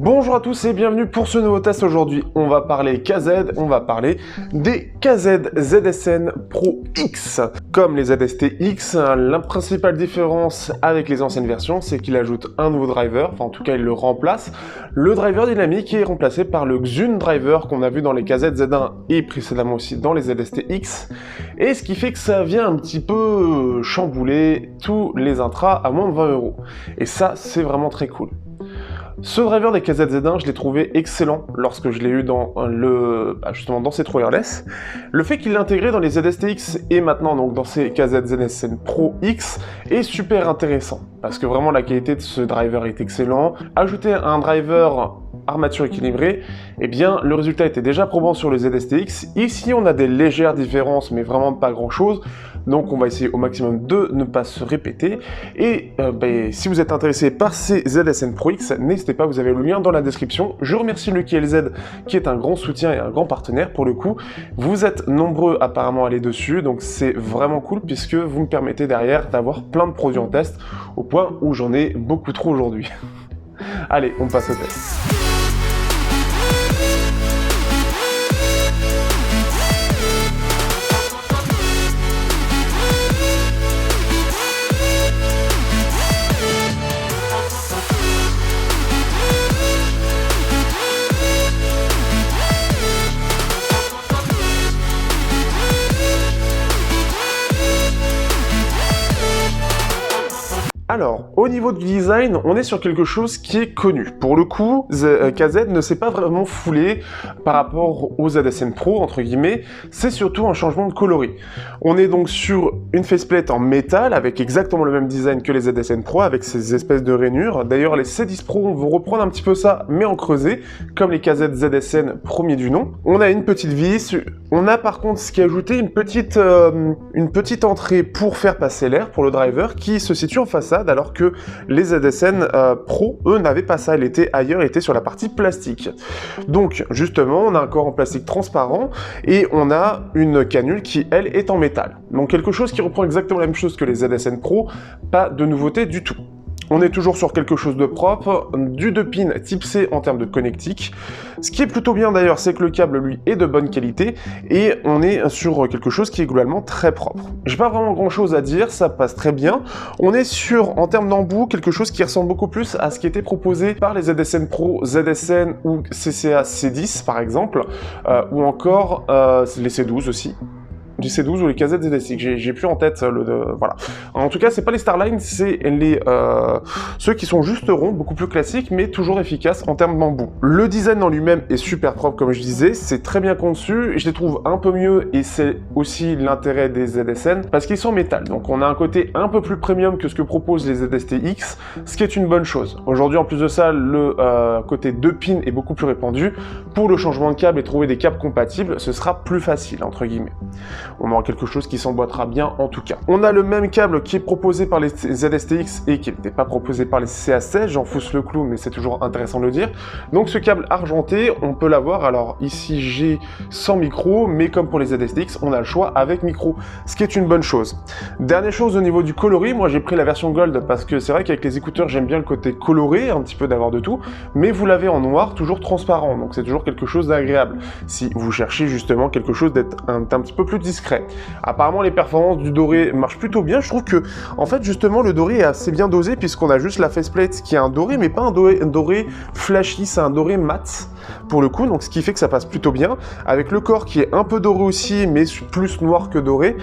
Bonjour à tous et bienvenue pour ce nouveau test. Aujourd'hui, on va parler KZ, on va parler des KZ ZSN Pro X. Comme les ZST-X, la principale différence avec les anciennes versions, c'est qu'il ajoute un nouveau driver, enfin en tout cas il le remplace. Le driver dynamique est remplacé par le Xun driver qu'on a vu dans les KZ Z1 et précédemment aussi dans les ZST-X. Et ce qui fait que ça vient un petit peu chambouler tous les intras à moins de 20 €. Et ça, c'est vraiment très cool. Ce driver des KZ Z1, je l'ai trouvé excellent lorsque je l'ai eu dans justement dans ces wireless. Le fait qu'il l'ait intégré dans les ZST-X et maintenant donc dans ces KZ ZSN Pro X est super intéressant parce que vraiment la qualité de ce driver est excellent. Ajouter un driver armature équilibrée, eh bien le résultat était déjà probant sur les ZST-X. Ici on a des légères différences mais vraiment pas grand chose. Donc on va essayer au maximum de ne pas se répéter. Et si vous êtes intéressé par ces ZSN Pro X, n'hésitez pas, vous avez le lien dans la description. Je remercie Lucky LZ qui est un grand soutien et un grand partenaire pour le coup. Vous êtes nombreux apparemment à aller dessus, donc c'est vraiment cool puisque vous me permettez derrière d'avoir plein de produits en test au point où j'en ai beaucoup trop aujourd'hui. Allez, on passe au test. Alors, au niveau du design, on est sur quelque chose qui est connu. Pour le coup, KZ ne s'est pas vraiment foulé par rapport aux ZSN Pro, entre guillemets, c'est surtout un changement de coloris. On est donc sur une faceplate en métal, avec exactement le même design que les ZSN Pro, avec ces espèces de rainures. D'ailleurs, les C10 Pro vont reprendre un petit peu ça, mais en creusé, comme les KZ ZSN premier du nom. On a une petite vis, on a par contre ce qui est ajouté, une petite entrée pour faire passer l'air, pour le driver, qui se situe en façade, alors que les ZSN Pro, eux, n'avaient pas ça, elle était ailleurs, elle était sur la partie plastique. Donc, justement, on a un corps en plastique transparent, et on a une canule qui, elle, est en métal. Donc, quelque chose qui reprend exactement la même chose que les ZSN Pro, pas de nouveauté du tout. On est toujours sur quelque chose de propre, du 2 pins type C en termes de connectique. Ce qui est plutôt bien d'ailleurs, c'est que le câble, lui, est de bonne qualité et on est sur quelque chose qui est globalement très propre. J'ai pas vraiment grand chose à dire, ça passe très bien. On est sur, en termes d'embout, quelque chose qui ressemble beaucoup plus à ce qui était proposé par les ZSN Pro, ZSN ou CCA C10 par exemple, ou encore les C12 aussi. Du C12 ou les KZ ZST, j'ai plus en tête voilà. En tout cas, c'est pas les Starline, c'est ceux qui sont juste ronds, beaucoup plus classiques, mais toujours efficaces en termes d'embout. Le design en lui-même est super propre, comme je disais, c'est très bien conçu, je les trouve un peu mieux, et c'est aussi l'intérêt des ZSN, parce qu'ils sont en métal, donc on a un côté un peu plus premium que ce que proposent les ZST-X, ce qui est une bonne chose. Aujourd'hui, en plus de ça, le côté 2 pins est beaucoup plus répandu. Pour le changement de câble et trouver des câbles compatibles, ce sera plus facile, entre guillemets. On aura quelque chose qui s'emboîtera bien en tout cas. On a le même câble qui est proposé par les ZST-X et qui n'était pas proposé par les CA16, j'en fousse le clou mais c'est toujours intéressant de le dire. Donc ce câble argenté, on peut l'avoir, alors ici j'ai sans micro, mais comme pour les ZST-X, on a le choix avec micro, ce qui est une bonne chose. Dernière chose au niveau du coloris, moi j'ai pris la version Gold parce que c'est vrai qu'avec les écouteurs j'aime bien le côté coloré, un petit peu d'avoir de tout, mais vous l'avez en noir, toujours transparent, donc c'est toujours quelque chose d'agréable. Si vous cherchez justement quelque chose d'être un petit peu plus discret. Apparemment les performances du doré marchent plutôt bien, je trouve que en fait justement le doré est assez bien dosé puisqu'on a juste la faceplate qui est un doré mais pas un doré flashy, c'est un doré mat pour le coup, donc ce qui fait que ça passe plutôt bien, avec le corps qui est un peu doré aussi mais plus noir que doré,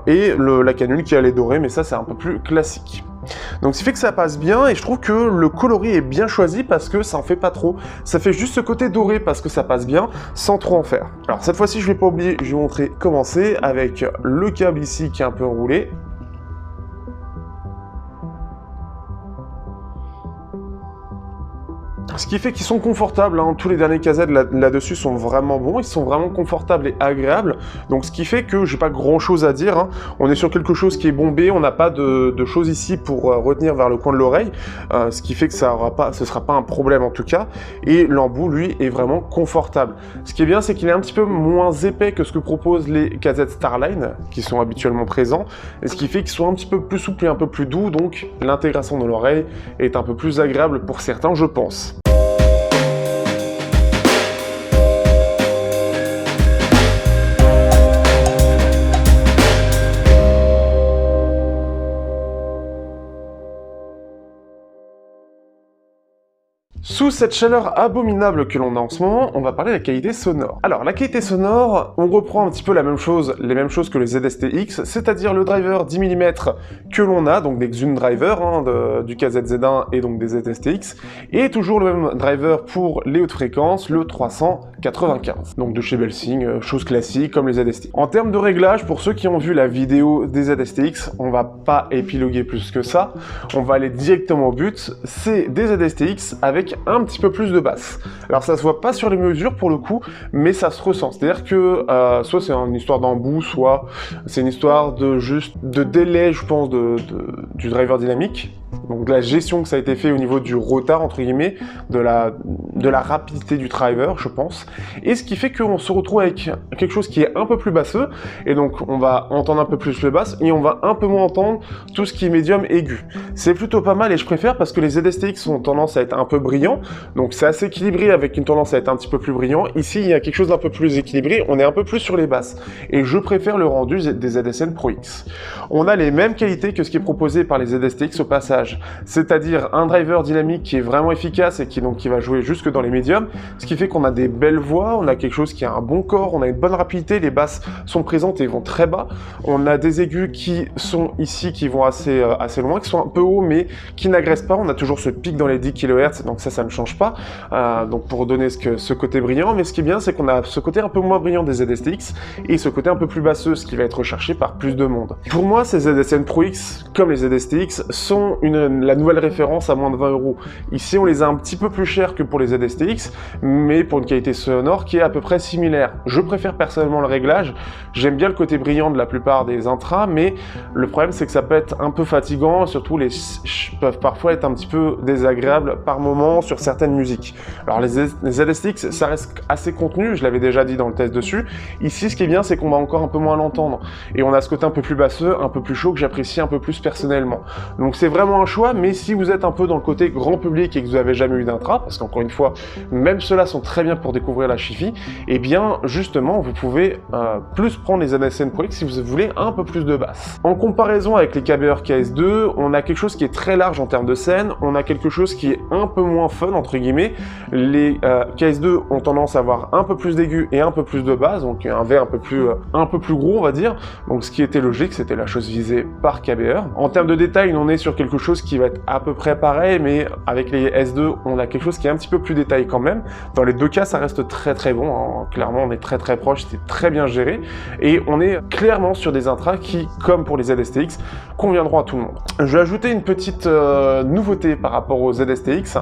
et la canule qui est dorée mais ça c'est un peu plus classique. Donc ce qui fait que ça passe bien et je trouve que le coloris est bien choisi parce que ça en fait pas trop. Ça fait juste ce côté doré parce que ça passe bien sans trop en faire. Alors cette fois-ci je vais pas oublier, je vais vous montrer comment c'est avec le câble ici qui est un peu enroulé. Ce qui fait qu'ils sont confortables, hein. Tous les derniers KZ là-dessus sont vraiment bons, ils sont vraiment confortables et agréables, donc ce qui fait que j'ai pas grand chose à dire, hein. On est sur quelque chose qui est bombé, on n'a pas de choses ici pour retenir vers le coin de l'oreille, ce qui fait que ce sera pas un problème en tout cas, et l'embout lui est vraiment confortable. Ce qui est bien, c'est qu'il est un petit peu moins épais que ce que proposent les KZ Starline, qui sont habituellement présents, et ce qui fait qu'ils sont un petit peu plus souples et un peu plus doux, donc l'intégration dans l'oreille est un peu plus agréable pour certains, je pense. Sous cette chaleur abominable que l'on a en ce moment, on va parler de la qualité sonore. Alors, la qualité sonore, on reprend un petit peu les mêmes choses que le ZST-X, c'est-à-dire le driver 10 mm que l'on a, donc des Xun drivers du KZZ1 et donc des ZST-X, et toujours le même driver pour les hautes fréquences, le 395. Donc de chez Belsing, chose classique comme les ZST. En termes de réglage, pour ceux qui ont vu la vidéo des ZST-X, on va pas épiloguer plus que ça, on va aller directement au but, c'est des ZST-X avec un petit peu plus de basse. Alors ça se voit pas sur les mesures pour le coup, mais ça se ressent. C'est-à-dire que soit c'est une histoire d'embout, soit c'est une histoire de délai, je pense, du driver dynamique. Donc de la gestion que ça a été fait au niveau du retard, entre guillemets, de la rapidité du driver, je pense. Et ce qui fait qu'on se retrouve avec quelque chose qui est un peu plus basseux, et donc on va entendre un peu plus les basses, et on va un peu moins entendre tout ce qui est médium aigu. C'est plutôt pas mal, et je préfère parce que les ZST-X ont tendance à être un peu brillants, donc c'est assez équilibré avec une tendance à être un petit peu plus brillant. Ici, il y a quelque chose d'un peu plus équilibré, on est un peu plus sur les basses. Et je préfère le rendu des ZSN Pro X. On a les mêmes qualités que ce qui est proposé par les ZST-X au passage, c'est-à-dire un driver dynamique qui est vraiment efficace et qui va jouer jusque dans les médiums, ce qui fait qu'on a des belles voix, on a quelque chose qui a un bon corps, on a une bonne rapidité, les basses sont présentes et vont très bas, on a des aigus qui sont ici, qui vont assez loin, qui sont un peu hauts mais qui n'agressent pas, on a toujours ce pic dans les 10 kHz, donc ça ne change pas, donc pour donner ce côté brillant, mais ce qui est bien c'est qu'on a ce côté un peu moins brillant des ZST-X et ce côté un peu plus basseux, ce qui va être recherché par plus de monde. Pour moi, ces ZSN Pro X, comme les ZST-X, sont la nouvelle référence à moins de 20 €. Ici, on les a un petit peu plus chers que pour les ZST-X, mais pour une qualité sonore qui est à peu près similaire. Je préfère personnellement le réglage, j'aime bien le côté brillant de la plupart des intras, mais le problème c'est que ça peut être un peu fatigant, surtout les peuvent parfois être un petit peu désagréables par moment sur certaines musiques. Alors les ZST-X, ça reste assez contenu, je l'avais déjà dit dans le test dessus. Ici, ce qui est bien, c'est qu'on va encore un peu moins l'entendre, et on a ce côté un peu plus basseux, un peu plus chaud, que j'apprécie un peu plus personnellement. Donc c'est vraiment un choix, mais si vous êtes un peu dans le côté grand public et que vous n'avez jamais eu d'intra, parce qu'encore une fois, même ceux-là sont très bien pour découvrir la Chi-Fi, et bien justement, vous pouvez plus prendre les ZSN Pro X si vous voulez un peu plus de basse. En comparaison avec les KBR KS2, on a quelque chose qui est très large en termes de scène, on a quelque chose qui est un peu moins fun, entre guillemets. Les KS2 ont tendance à avoir un peu plus d'aigus et un peu plus de basse, donc un V un peu plus gros, on va dire, donc ce qui était logique, c'était la chose visée par KBR. En termes de détails, on est sur quelque chose qui va être à peu près pareil, mais avec les S2, on a quelque chose qui est un petit peu plus détaillé quand même. Dans les deux cas, ça reste très très bon, hein. Clairement, on est très très proche, c'est très bien géré, et on est clairement sur des intras qui, comme pour les ZST-X, conviendront à tout le monde. Je vais ajouter une petite nouveauté par rapport aux ZST-X.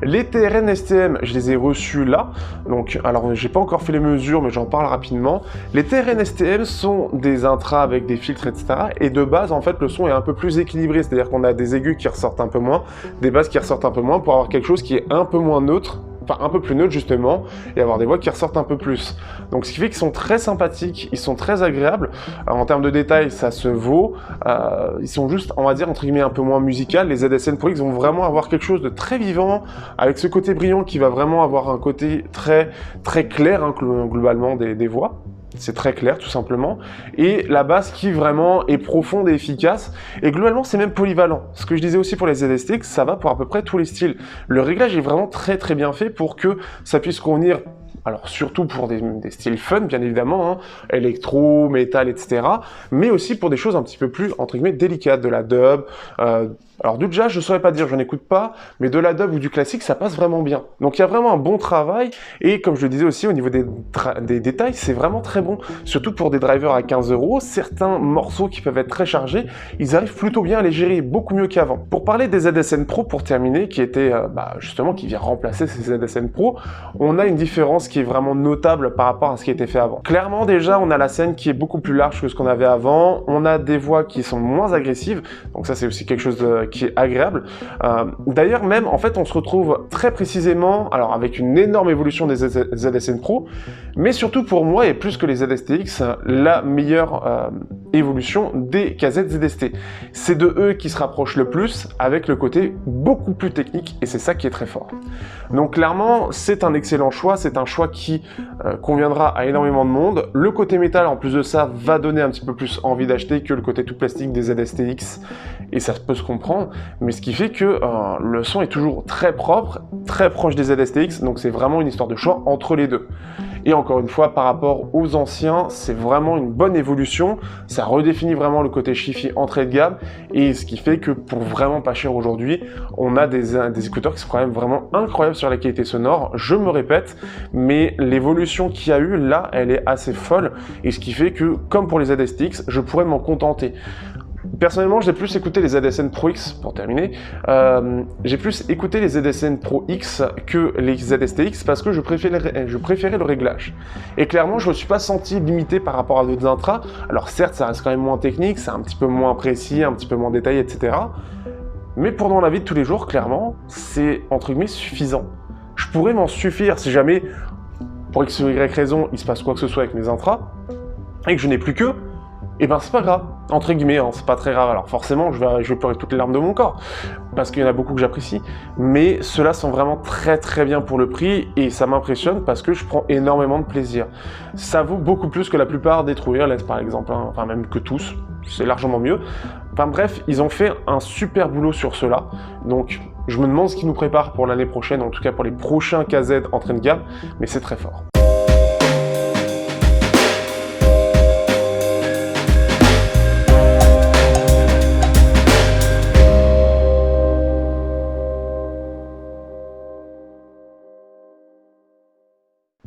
Les TRN STM, je les ai reçus là, donc alors j'ai pas encore fait les mesures, mais j'en parle rapidement. Les TRN STM sont des intras avec des filtres, etc. Et de base, en fait, le son est un peu plus équilibré, c'est-à-dire qu'on a des aigus qui ressortent un peu moins, des basses qui ressortent un peu moins, pour avoir quelque chose qui est un peu moins neutre, enfin un peu plus neutre justement, et avoir des voix qui ressortent un peu plus. Donc ce qui fait qu'ils sont très sympathiques, ils sont très agréables. En termes de détails, ça se vaut. Ils sont juste, on va dire, entre guillemets, un peu moins musical. Les ZSN Pro X vont vraiment avoir quelque chose de très vivant, avec ce côté brillant qui va vraiment avoir un côté très, très clair, hein, globalement, des voix. C'est très clair tout simplement, et la basse qui vraiment est profonde et efficace, et globalement c'est même polyvalent. Ce que je disais aussi pour les ZST, ça va pour à peu près tous les styles. Le réglage est vraiment très très bien fait pour que ça puisse convenir, alors surtout pour des styles fun bien évidemment, hein, électro, métal, etc. Mais aussi pour des choses un petit peu plus, entre guillemets, délicates, de la dub. Alors du jazz, je saurais pas dire, je n'écoute pas, mais de la dub ou du classique, ça passe vraiment bien. Donc il y a vraiment un bon travail, et comme je le disais aussi, au niveau des détails, c'est vraiment très bon. Surtout pour des drivers à 15 €, certains morceaux qui peuvent être très chargés, ils arrivent plutôt bien à les gérer, beaucoup mieux qu'avant. Pour parler des ZSN Pro, pour terminer, qui était justement, qui vient remplacer ces ZSN Pro, on a une différence qui est vraiment notable par rapport à ce qui était fait avant. Clairement déjà, on a la scène qui est beaucoup plus large que ce qu'on avait avant, on a des voix qui sont moins agressives, donc ça c'est aussi quelque chose qui est agréable. D'ailleurs même, en fait, on se retrouve très précisément, alors avec une énorme évolution des ZSN Pro, mais surtout pour moi, et plus que les ZST-X, la meilleure évolution des KZ ZST. C'est de eux qui se rapprochent le plus avec le côté beaucoup plus technique et c'est ça qui est très fort. Donc clairement, c'est un excellent choix, c'est un choix qui conviendra à énormément de monde. Le côté métal, en plus de ça, va donner un petit peu plus envie d'acheter que le côté tout plastique des ZSTX et ça peut se comprendre, mais ce qui fait que le son est toujours très propre, très proche des ZSTX, donc c'est vraiment une histoire de choix entre les deux. Et encore une fois, par rapport aux anciens, c'est vraiment une bonne évolution, ça redéfinit vraiment le côté Chi-Fi entrée de gamme, et ce qui fait que pour vraiment pas cher aujourd'hui, on a des écouteurs qui sont quand même vraiment incroyables sur la qualité sonore, je me répète, mais l'évolution qu'il y a eu là, elle est assez folle, et ce qui fait que, comme pour les ZSTX, je pourrais m'en contenter. Personnellement, j'ai plus écouté les ZSN Pro X, pour terminer, j'ai plus écouté les ZSN Pro X que les ZSTX parce que je préférais le réglage. Et clairement, je ne me suis pas senti limité par rapport à d'autres intras. Alors certes, ça reste quand même moins technique, c'est un petit peu moins précis, un petit peu moins détaillé, etc. Mais pour dans la vie de tous les jours, clairement, c'est entre guillemets suffisant. Je pourrais m'en suffire si jamais, pour X ou Y raison, il se passe quoi que ce soit avec mes intras, et que je n'ai plus que, et ben c'est pas grave, entre guillemets, hein, c'est pas très grave. Alors forcément, je vais pleurer toutes les larmes de mon corps, parce qu'il y en a beaucoup que j'apprécie, mais ceux-là sont vraiment très très bien pour le prix, et ça m'impressionne parce que je prends énormément de plaisir. Ça vaut beaucoup plus que la plupart des True Wireless par exemple, hein, enfin même que tous, c'est largement mieux. Enfin bref, ils ont fait un super boulot sur ceux-là, donc je me demande ce qu'ils nous préparent pour l'année prochaine, en tout cas pour les prochains KZ entrée de gamme, mais c'est très fort.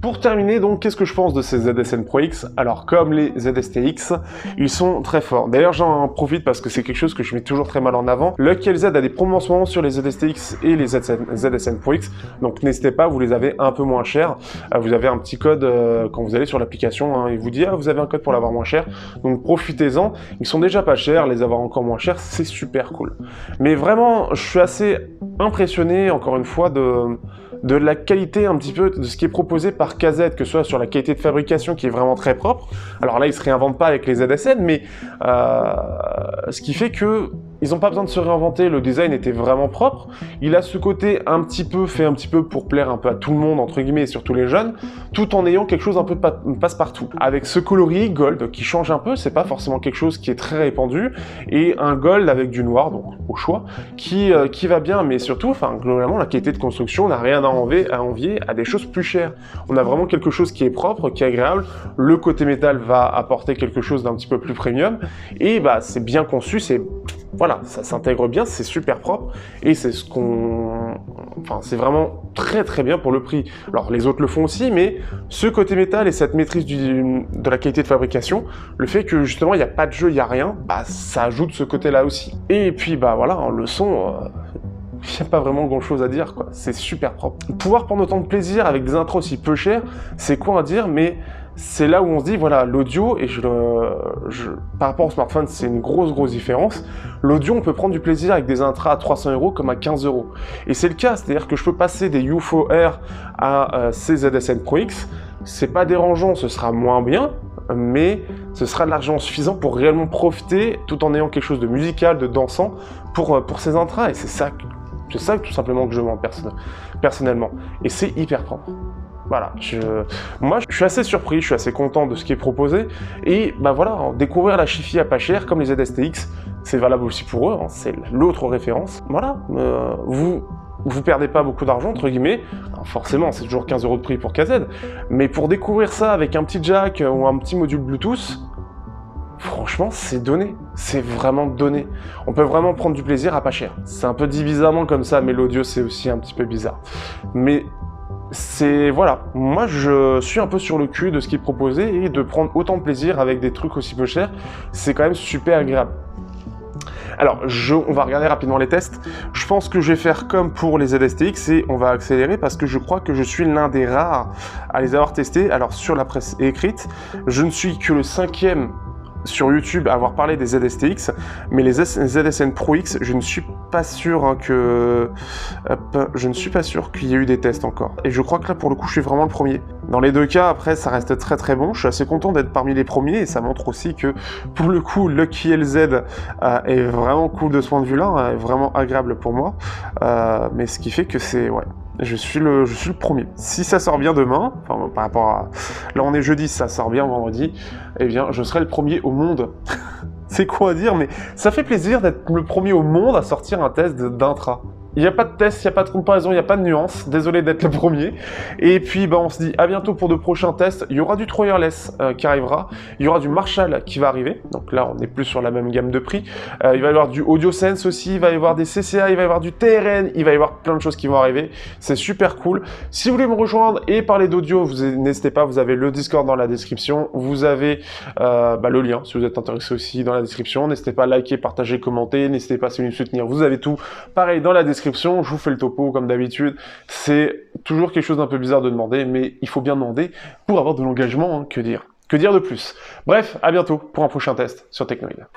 Pour terminer, donc, qu'est-ce que je pense de ces ZSN Pro X? Alors, comme les ZSTX, ils sont très forts. D'ailleurs, j'en profite parce que c'est quelque chose que je mets toujours très mal en avant. Le KLZ a des promos en ce moment sur les ZSTX et les ZSN Pro X, donc n'hésitez pas, vous les avez un peu moins chers. Vous avez un petit code quand vous allez sur l'application, hein, il vous dit « Ah, vous avez un code pour l'avoir moins cher ». Donc, profitez-en. Ils sont déjà pas chers, les avoir encore moins chers, c'est super cool. Mais vraiment, je suis assez impressionné, encore une fois, de la qualité un petit peu de ce qui est proposé par KZ, que ce soit sur la qualité de fabrication qui est vraiment très propre. Alors là, ils se réinventent pas avec les ZSN, mais ce qui fait que ils n'ont pas besoin de se réinventer, le design était vraiment propre. Il a ce côté fait un petit peu pour plaire un peu à tout le monde, entre guillemets, et surtout les jeunes, tout en ayant quelque chose un peu passe-partout. Avec ce coloris gold qui change un peu, c'est pas forcément quelque chose qui est très répandu, et un gold avec du noir, donc au choix, qui va bien, mais surtout, enfin, globalement, la qualité de construction n'a rien à envier à des choses plus chères. On a vraiment quelque chose qui est propre, qui est agréable, le côté métal va apporter quelque chose d'un petit peu plus premium, et bah, c'est bien conçu, voilà, ça s'intègre bien, c'est super propre, et c'est c'est vraiment très très bien pour le prix. Alors les autres le font aussi, mais ce côté métal et cette maîtrise de la qualité de fabrication, le fait que justement il n'y a pas de jeu, il n'y a rien, bah ça ajoute ce côté-là aussi. Et puis bah voilà, le son, il n'y a pas vraiment grand chose à dire, quoi. C'est super propre. Pouvoir prendre autant de plaisir avec des intros aussi peu chers, c'est quoi à dire, mais c'est là où on se dit, voilà, l'audio, et par rapport au smartphone, c'est une grosse différence. L'audio, on peut prendre du plaisir avec des intras à 300 € comme à 15 €. Et c'est le cas, c'est-à-dire que je peux passer des UFO R à ces ZSN Pro X, c'est pas dérangeant, ce sera moins bien, mais ce sera largement suffisant pour réellement profiter, tout en ayant quelque chose de musical, de dansant, pour ces intras, et c'est ça tout simplement que je vends personnellement. Et c'est hyper propre. Voilà, moi je suis assez surpris, je suis assez content de ce qui est proposé, et bah voilà, découvrir la Chi-Fi à pas cher, comme les ZSTX, c'est valable aussi pour eux, hein, c'est l'autre référence. Voilà, vous perdez pas beaucoup d'argent, entre guillemets. Alors forcément, c'est toujours 15 € de prix pour KZ, mais pour découvrir ça avec un petit jack ou un petit module Bluetooth, franchement, c'est donné. C'est vraiment donné. On peut vraiment prendre du plaisir à pas cher. C'est un peu dit bizarrement comme ça, mais l'audio, c'est aussi un petit peu bizarre. Mais voilà, moi je suis un peu sur le cul de ce qui est proposé, et de prendre autant de plaisir avec des trucs aussi peu chers, c'est quand même super agréable. Alors, on va regarder rapidement les tests. Je pense que je vais faire comme pour les ZSTX et on va accélérer parce que je crois que je suis l'un des rares à les avoir testés. Alors, sur la presse écrite, je ne suis que le 5e sur YouTube à avoir parlé des ZSTX, mais les ZSN Pro X, je ne suis pas sûr je ne suis pas sûr qu'il y ait eu des tests encore. Et je crois que là, pour le coup, je suis vraiment le premier. Dans les deux cas, après, ça reste très très bon. Je suis assez content d'être parmi les premiers et ça montre aussi que, pour le coup, Lucky LZ est vraiment cool de ce point de vue-là, est vraiment agréable pour moi. Mais ce qui fait que c'est... Ouais, je suis le premier. Si ça sort bien demain, enfin, par rapport à... Là, on est jeudi, si ça sort bien vendredi, eh bien, je serai le premier au monde. C'est quoi à dire, mais ça fait plaisir d'être le premier au monde à sortir un test d'intra. Il n'y a pas de test, il n'y a pas de comparaison, il n'y a pas de nuance. Désolé d'être le premier. Et puis, bah, on se dit à bientôt pour de prochains tests. Il y aura du Troyerless qui arrivera. Il y aura du Marshall qui va arriver. Donc là, on n'est plus sur la même gamme de prix. Il va y avoir du AudioSense aussi. Il va y avoir des CCA. Il va y avoir du TRN. Il va y avoir plein de choses qui vont arriver. C'est super cool. Si vous voulez me rejoindre et parler d'audio, n'hésitez pas. Vous avez le Discord dans la description. Vous avez le lien si vous êtes intéressé aussi dans la description. N'hésitez pas à liker, partager, commenter. N'hésitez pas si vous voulez me soutenir. Vous avez tout. Pareil dans la description. Je vous fais le topo comme d'habitude. C'est toujours quelque chose d'un peu bizarre de demander, mais il faut bien demander pour avoir de l'engagement, hein. Que dire de plus? Bref, à bientôt pour un prochain test sur Technoid.